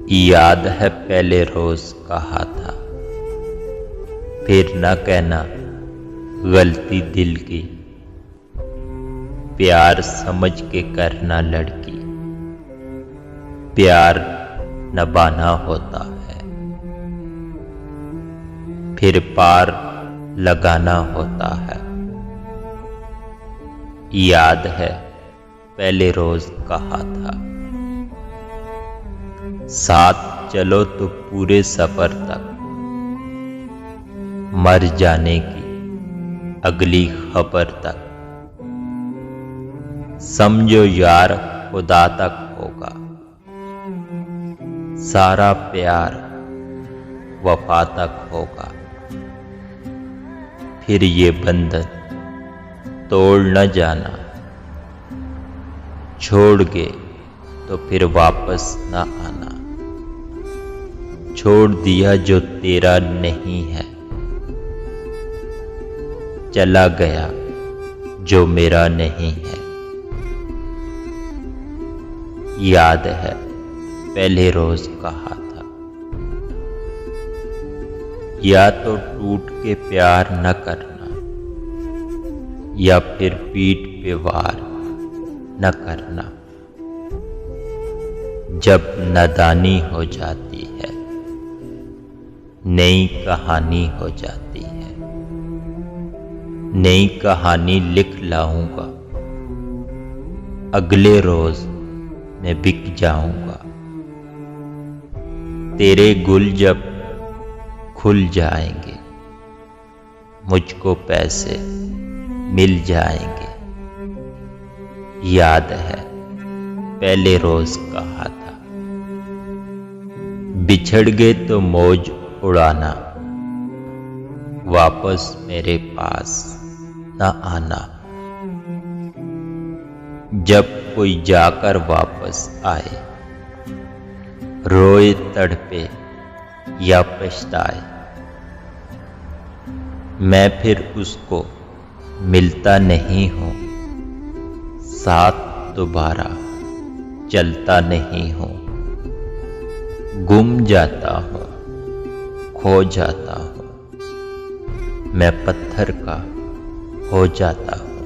याद है पहले रोज कहा था, फिर न कहना गलती दिल की, प्यार समझ के करना लड़की, प्यार नभाना होता है, फिर पार लगाना होता है। याद है पहले रोज कहा था, साथ चलो तो पूरे सफर तक, मर जाने की अगली खबर तक, समझो यार खुदा तक होगा, सारा प्यार वफा तक होगा। फिर ये बंधन तोड़ न जाना, छोड़ गए तो फिर वापस न आना, छोड़ दिया जो तेरा नहीं है, चला गया जो मेरा नहीं है। याद है पहले रोज कहा था, या तो टूट के प्यार न करना, या फिर पीठ पे वार न करना। जब नादानी हो जाती है, नई कहानी हो जाती है, नई कहानी लिख लाऊंगा, अगले रोज मैं बिक जाऊंगा। तेरे गुल जब खुल जाएंगे, मुझको पैसे मिल जाएंगे। याद है पहले रोज कहा था, बिछड़ गए तो मौज उड़ाना, वापस मेरे पास न आना। जब कोई जाकर वापस आए, रोए तड़पे या पछताए, मैं फिर उसको मिलता नहीं हूं, साथ दोबारा चलता नहीं हूं। गुम जाता हूं, खो जाता हूं, मैं पत्थर का हो जाता हूं।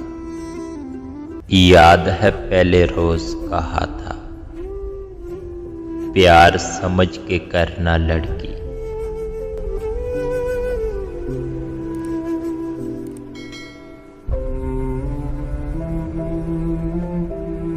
याद है पहले रोज कहा था, प्यार समझ के करना लड़की,